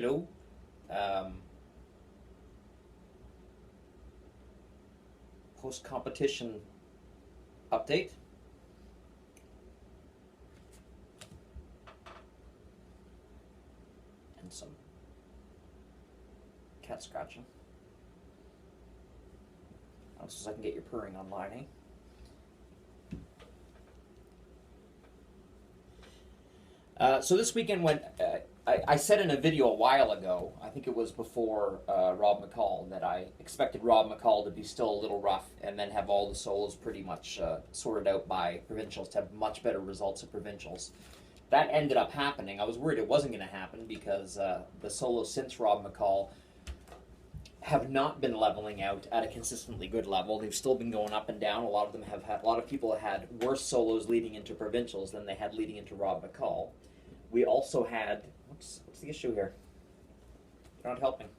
Hello. Um, Post-competition update. And some cat scratching. So I can get your purring online, eh? So this weekend went. I said in a video a while ago, I think it was before Rob McCall, that I expected Rob McCall to be still a little rough and then have all the solos pretty much sorted out by provincials, to have much better results at provincials. That ended up happening. I was worried it wasn't going to happen because the solos since Rob McCall have not been leveling out at a consistently good level. They've still been going up and down. A lot of people have had worse solos leading into provincials than they had leading into Rob McCall. We also had, what's the issue here? You're not helping.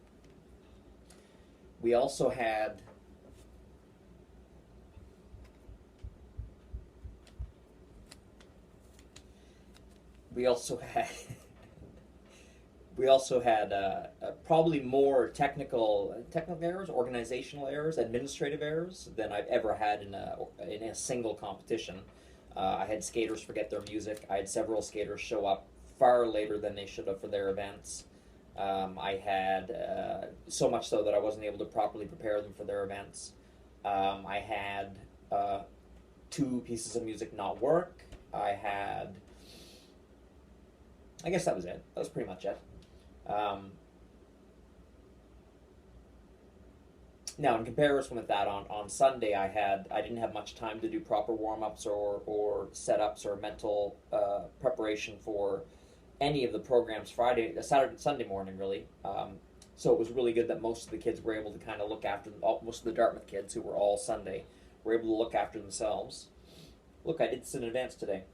We also had probably more technical errors, organizational errors, administrative errors than I've ever had in a single competition. I had skaters forget their music. I had several skaters show up far later than they should have for their events. I had so much so that I wasn't able to properly prepare them for their events. I had two pieces of music not work. I guess that was it. That was pretty much it. Now, in comparison with that, on Sunday, I didn't have much time to do proper warm-ups or setups or mental preparation for any of the programs Saturday and Sunday morning, really. So it was really good that most of the kids were able to kind of look after most of the Dartmouth kids who were all Sunday were able to look after themselves. Look, I did this in advance today.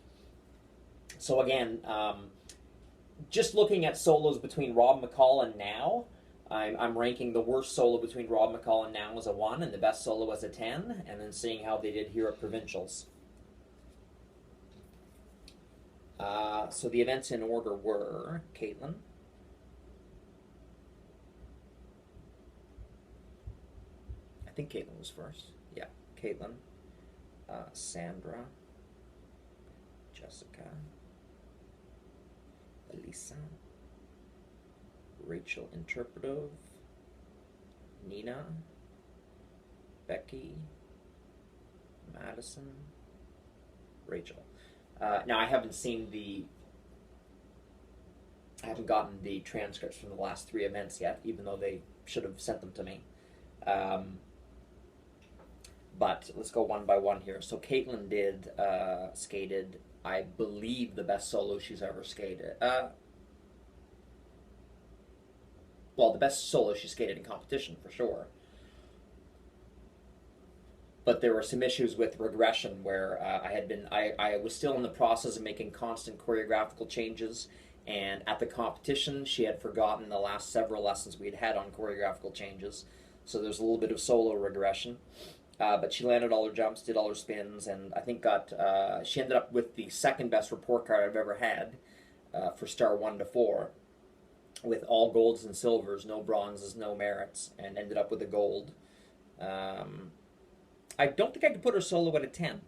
So again, just looking at solos between Rob McCall and now, I'm ranking the worst solo between Rob McCall and now as a 1 and the best solo as a 10, and then seeing how they did here at provincials. So the events in order were Caitlin, I think Caitlin was first. Yeah, Caitlin, Sandra, Jessica, Elisa, Rachel Interpretive, Nina, Becky, Madison, Rachel. Now I haven't gotten the transcripts from the last 3 events yet, even though they should have sent them to me. But let's go one by one here. So Caitlin skated, I believe, the best solo she's ever skated. Well, the best solo she skated in competition, for sure. But there were some issues with regression where I was still in the process of making constant choreographical changes, and at the competition she had forgotten the last several lessons we'd had on choreographical changes, so there's a little bit of solo regression. But she landed all her jumps, did all her spins, and I think she ended up with the second best report card I've ever had for star 1 to 4, with all golds and silvers, no bronzes, no merits, and ended up with a gold. I don't think I could put her solo at a 10.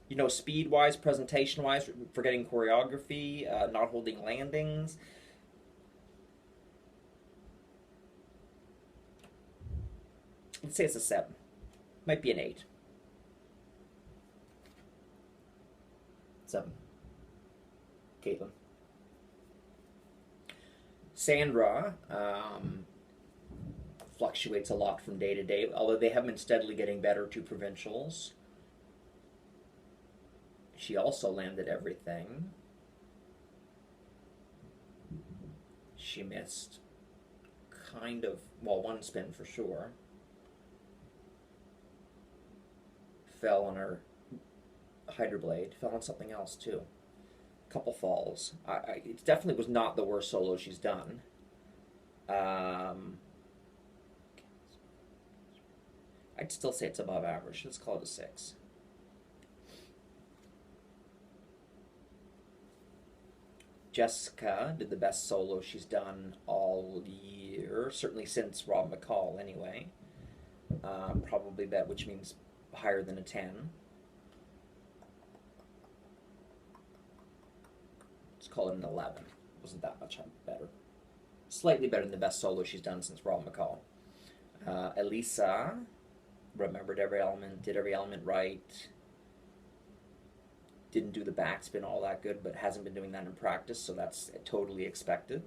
You know, speed-wise, presentation-wise, forgetting choreography, not holding landings. Let's say it's a 7. Might be an 8. 7. Caitlin. Sandra fluctuates a lot from day to day, although they have been steadily getting better to provincials. She also landed everything. She missed one spin for sure. Fell on her hydroblade, fell on something else too. A couple falls. It definitely was not the worst solo she's done. I'd still say it's above average. Let's call it a 6. Jessica did the best solo she's done all year, certainly since Rob McCall, anyway. Probably bet, which means higher than a 10. Let's call it an 11. Wasn't that much better. Slightly better than the best solo she's done since Rob McCall. Elisa remembered every element, did every element right. Didn't do the backspin all that good, but hasn't been doing that in practice, so that's totally expected.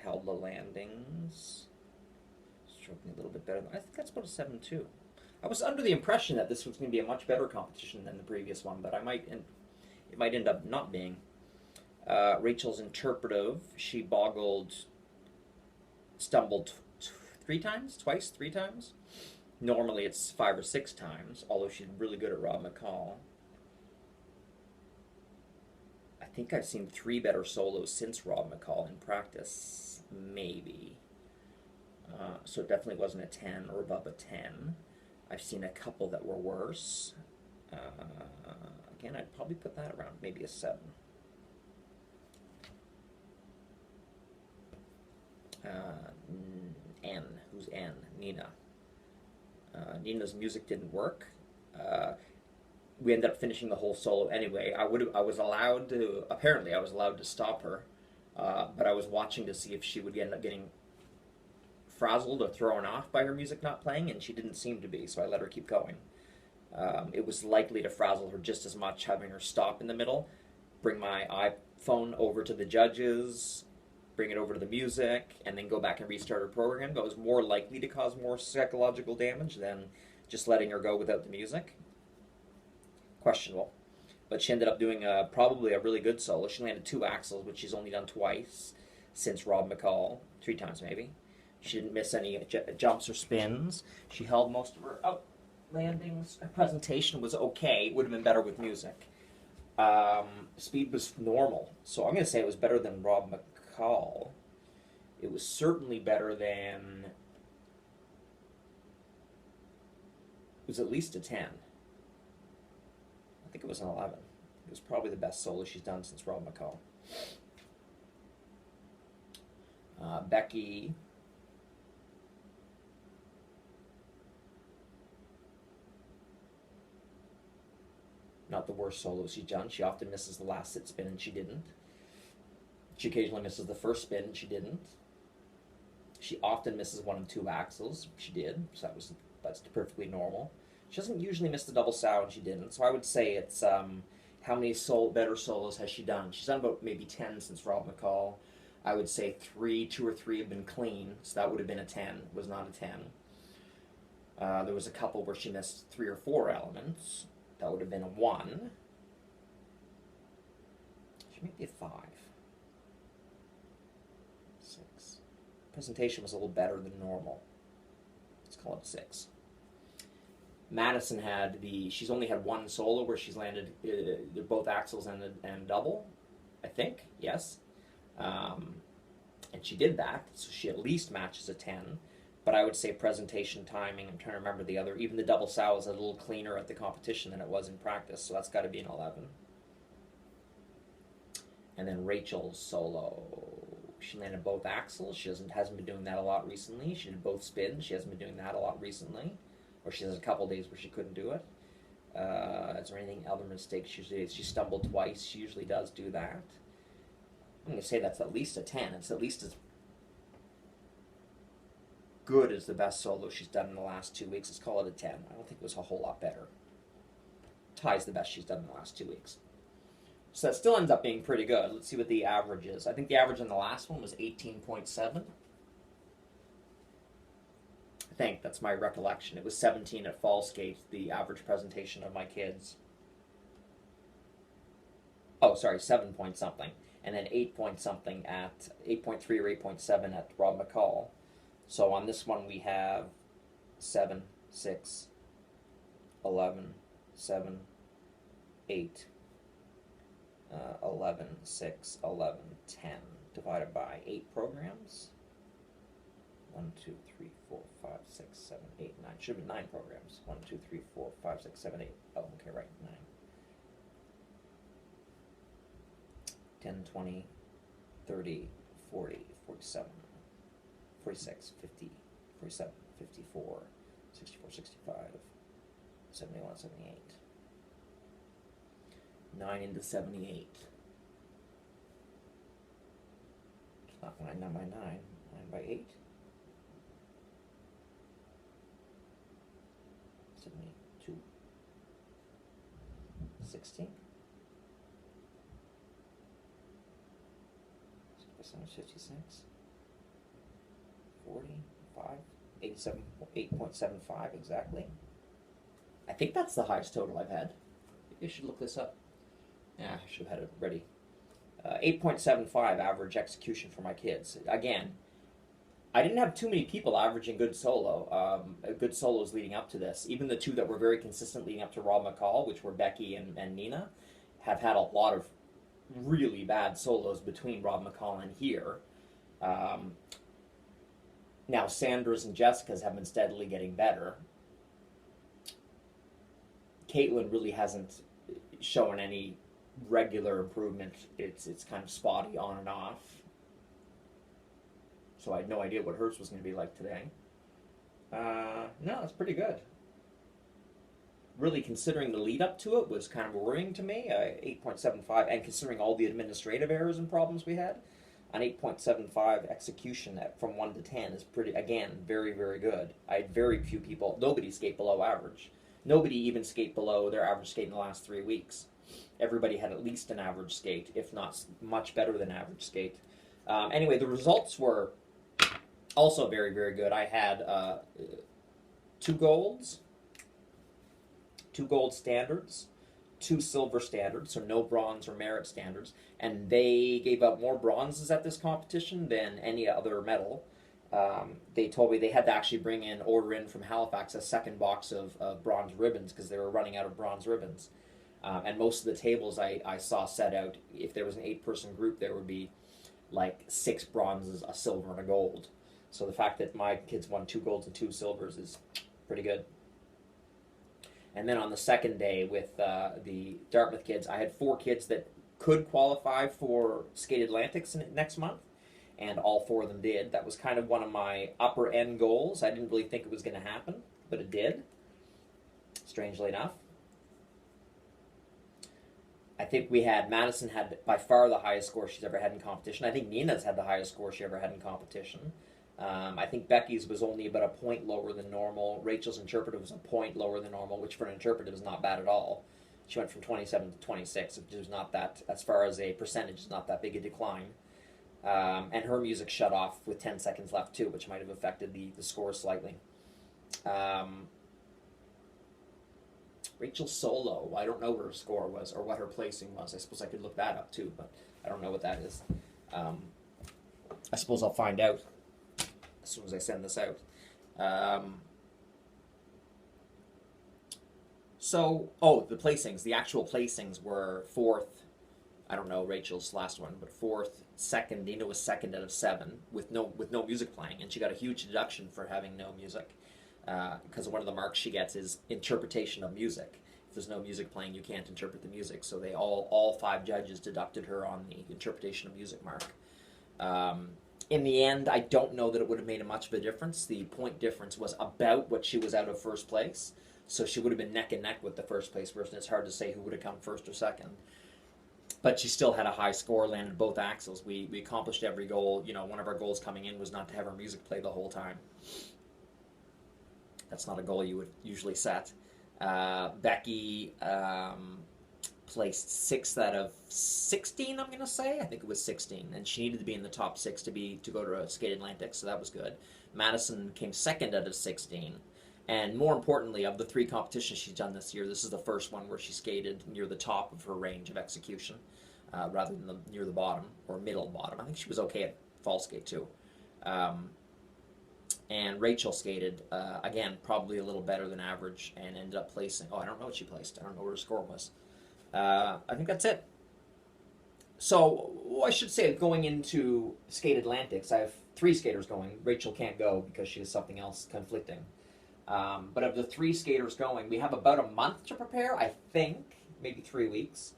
Held the landings. Struggling a little bit better. I think that's about a 7 too. I was under the impression that this was going to be a much better competition than the previous one, but it might end up not being. Rachel's interpretive. She stumbled 3 times? Twice? 3 times? Normally it's 5 or 6 times, although she's really good at Rob McCall. I think I've seen 3 better solos since Rob McCall in practice, maybe. So it definitely wasn't a 10 or above a 10. I've seen a couple that were worse. Again, I'd probably put that around maybe a 7. N. Who's N? Nina. Nina's music didn't work. We ended up finishing the whole solo anyway. Apparently I was allowed to stop her, but I was watching to see if she would end up getting frazzled or thrown off by her music not playing, and she didn't seem to be, so I let her keep going. It was likely to frazzle her just as much having her stop in the middle, bring my iPhone over to the judges, bring it over to the music, and then go back and restart her program. That was more likely to cause more psychological damage than just letting her go without the music. Questionable. But she ended up doing probably a really good solo. She landed 2 axles, which she's only done twice since Rob McCall. 3 times maybe. She didn't miss any jumps or spins. She held most of her landings. Her presentation was okay. It would have been better with music. Speed was normal. So I'm going to say it was better than Rob McCall. It was certainly better than... It was at least a 10. I think it was an 11. It was probably the best solo she's done since Rob McCall. Becky... Not the worst solo she's done. She often misses the last sit spin, and she didn't. She occasionally misses the first spin, and she didn't. She often misses 1 and 2 axles. She did, so that's perfectly normal. She doesn't usually miss the double sow, and she didn't. So I would say it's how many better solos has she done? She's done about maybe 10 since Rob McCall. I would say 2 or 3 have been clean, so that would have been a 10. It was not a 10. There was a couple where she missed 3 or 4 elements. That would have been a 1. She might be a 5. 6. Presentation was a little better than normal. Let's call it a 6. Madison she's only had 1 solo where she's landed both axles and double, I think, yes. And she did that, so she at least matches a 10. But I would say presentation timing, I'm trying to remember the other, even the double sow was a little cleaner at the competition than it was in practice, so that's got to be an 11. And then Rachel's solo. She landed both axles. She hasn't been doing that a lot recently. She did both spins. She hasn't been doing that a lot recently. Or she has a couple days where she couldn't do it. Is there anything other mistakes she usually did? She stumbled twice. She usually does do that. I'm going to say that's at least a 10. It's at least as good as the best solo she's done in the last 2 weeks. Let's call it a 10. I don't think it was a whole lot better. Tie's the best she's done in the last 2 weeks. So that still ends up being pretty good. Let's see what the average is. I think the average on the last one was 18.7. I think that's my recollection. It was 17 at Fall Skate, the average presentation of my kids. Oh, sorry, 7 point something. And then 8 point something at 8.3 or 8.7 at Rob McCall. So on this one we have 7, 6, 11, 7, 8, 11, 6, 11, 10 divided by 8 programs. 1, 2, 3, 4, 5, 6, 7, 8, 9. Should have been 9 programs. 1, 2, 3, 4, 5, 6, 7, 8. Oh, okay, right, 9. 10, 20, 30, 40, 47, 46, 50, 47, 54, 64, 65, 71, 78. 9 into 78. It's not 9 by 9, 9 by 8. 72. 16. 56. 45. 87. 8.75 exactly. I think that's the highest total I've had. You should look this up. Yeah, I should have had it ready. 8.75 average execution for my kids. Again, I didn't have too many people averaging good solos leading up to this. Even the two that were very consistent leading up to Rob McCall, which were Becky and Nina, have had a lot of really bad solos between Rob McCall and here. Now Sandra's and Jessica's have been steadily getting better. Caitlin really hasn't shown any regular improvement. It's kind of spotty on and off. So I had no idea what hers was going to be like today. No, it's pretty good. Really, considering the lead up to it was kind of worrying to me. 8.75, and considering all the administrative errors and problems we had, an 8.75 execution from 1 to 10 is pretty, again, very, very good. I had very few people, nobody skate below average. Nobody even skate below their average skate in the last 3 weeks. Everybody had at least an average skate, if not much better than average skate. Anyway, the results were also very, very good. I had 2 golds, 2 gold standards, 2 silver standards, so no bronze or merit standards, and they gave out more bronzes at this competition than any other medal. They told me they had to actually order in from Halifax a second box of bronze ribbons because they were running out of bronze ribbons. And most of the tables I saw set out, if there was an 8-person group, there would be like 6 bronzes, a silver, and a gold. So the fact that my kids won 2 golds and 2 silvers is pretty good. And then on the second day with the Dartmouth kids, I had 4 kids that could qualify for Skate Atlantics next month, and all 4 of them did. That was kind of one of my upper end goals. I didn't really think it was going to happen, but it did, strangely enough. I think Madison had by far the highest score she's ever had in competition. I think Nina's had the highest score she ever had in competition. I think Becky's was only about a point lower than normal. Rachel's interpretive was a point lower than normal, which for an interpretive is not bad at all. She went from 27 to 26, which is not that, as far as a percentage, is not that big a decline. And her music shut off with 10 seconds left too, which might have affected the score slightly. Rachel's solo, I don't know what her score was or what her placing was. I suppose I could look that up too, but I don't know what that is. I suppose I'll find out as soon as I send this out. The placings. The actual placings were 4th. I don't know Rachel's last one, but 4th, 2nd. Nina was 2nd out of 7 with no music playing, and she got a huge deduction for having no music. Because one of the marks she gets is interpretation of music. If there's no music playing, you can't interpret the music. So they all 5 judges deducted her on the interpretation of music mark. In the end, I don't know that it would have made much of a difference. The point difference was about what she was out of first place. So she would have been neck and neck with the first place person. It's hard to say who would have come first or second. But she still had a high score, landed both axles. We accomplished every goal. You know, one of our goals coming in was not to have our music play the whole time. That's not a goal you would usually set. Becky placed 6th out of 16, I'm going to say. I think it was 16. And she needed to be in the top 6 to go to Skate Atlantic, so that was good. Madison came 2nd out of 16. And more importantly, of the 3 competitions she's done this year, this is the first one where she skated near the top of her range of execution, rather than near the bottom, or middle bottom. I think she was okay at fall skate, too. And Rachel skated, again, probably a little better than average, and ended up placing, I don't know what she placed. I don't know what her score was. I think that's it. So well, I should say going into Skate Atlantics, I have 3 skaters going. Rachel can't go because she has something else conflicting. But of the 3 skaters going, we have about a month to prepare, I think, maybe 3 weeks.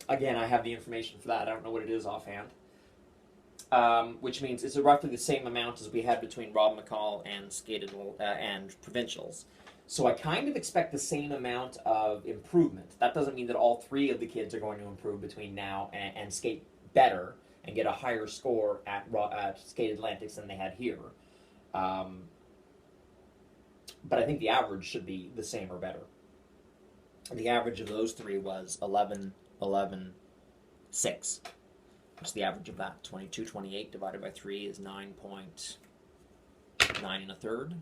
Again, I have the information for that. I don't know what it is offhand. Which means it's roughly the same amount as we had between Rob McCall and and Provincials. So I kind of expect the same amount of improvement. That doesn't mean that all 3 of the kids are going to improve between now and skate better and get a higher score at Skate Atlantics than they had here. But I think the average should be the same or better. The average of those 3 was 11, 11, 6. What's the average of that? 22, 28 divided by 3 is 9.9 1/3.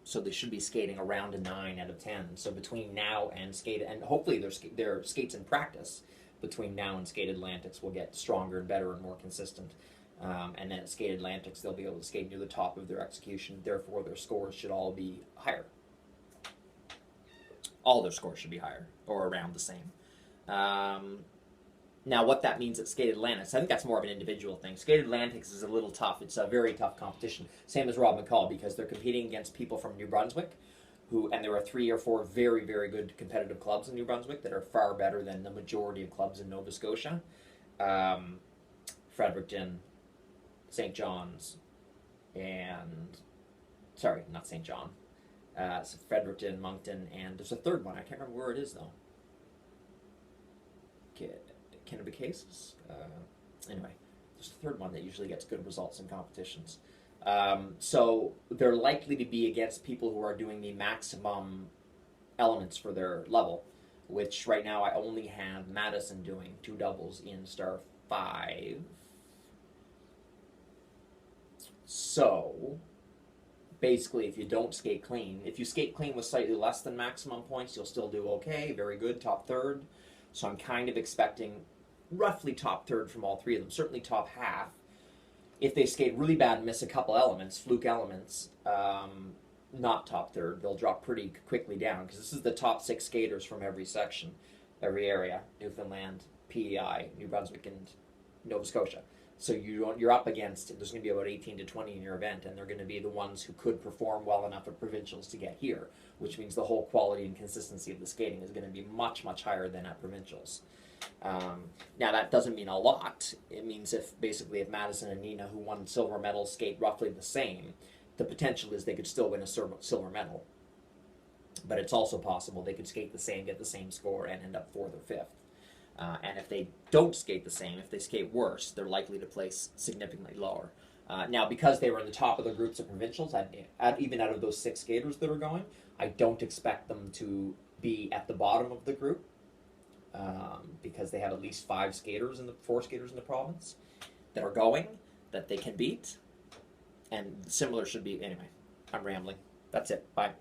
So they should be skating around a 9 out of 10. So between now and skate, and hopefully their skates in practice between now and Skate Atlantics will get stronger and better and more consistent. And then at Skate Atlantics, they'll be able to skate near the top of their execution. Therefore, their scores should all be higher. All their scores should be higher or around the same. Now, what that means at Skate Atlantics, I think that's more of an individual thing. Skate Atlantics is a little tough. It's a very tough competition. Same as Rob McCall, because they're competing against people from New Brunswick, and there are 3 or 4 very, very good competitive clubs in New Brunswick that are far better than the majority of clubs in Nova Scotia. Fredericton, St. John's, and... Sorry, not St. John. So Fredericton, Moncton, and there's a third one. I can't remember where it is, though. Kennebecasis? Anyway, there's a third one that usually gets good results in competitions. So they're likely to be against people who are doing the maximum elements for their level, which right now I only have Madison doing 2 doubles in star 5. So basically, if you don't skate clean, if you skate clean with slightly less than maximum points, you'll still do okay, very good, top third. So I'm kind of expecting roughly top third from all 3 of them, certainly top half. If they skate really bad and miss a couple elements, fluke elements, not top third, they'll drop pretty quickly down, because this is the top 6 skaters from every section, every area, Newfoundland, PEI, New Brunswick, and Nova Scotia. So you're up against, there's going to be about 18 to 20 in your event, and they're going to be the ones who could perform well enough at provincials to get here, which means the whole quality and consistency of the skating is going to be much, much higher than at provincials. Now, that doesn't mean a lot. It means if Madison and Nina, who won silver medals, skate roughly the same, the potential is they could still win a silver medal. But it's also possible they could skate the same, get the same score, and end up 4th or 5th. And if they don't skate the same, if they skate worse, they're likely to place significantly lower. Now, because they were in the top of the groups of provincials, even out of those 6 skaters that are going, I don't expect them to be at the bottom of the group, because they have at least 4 skaters in the province that are going, that they can beat. And similar should be, anyway, I'm rambling. That's it. Bye.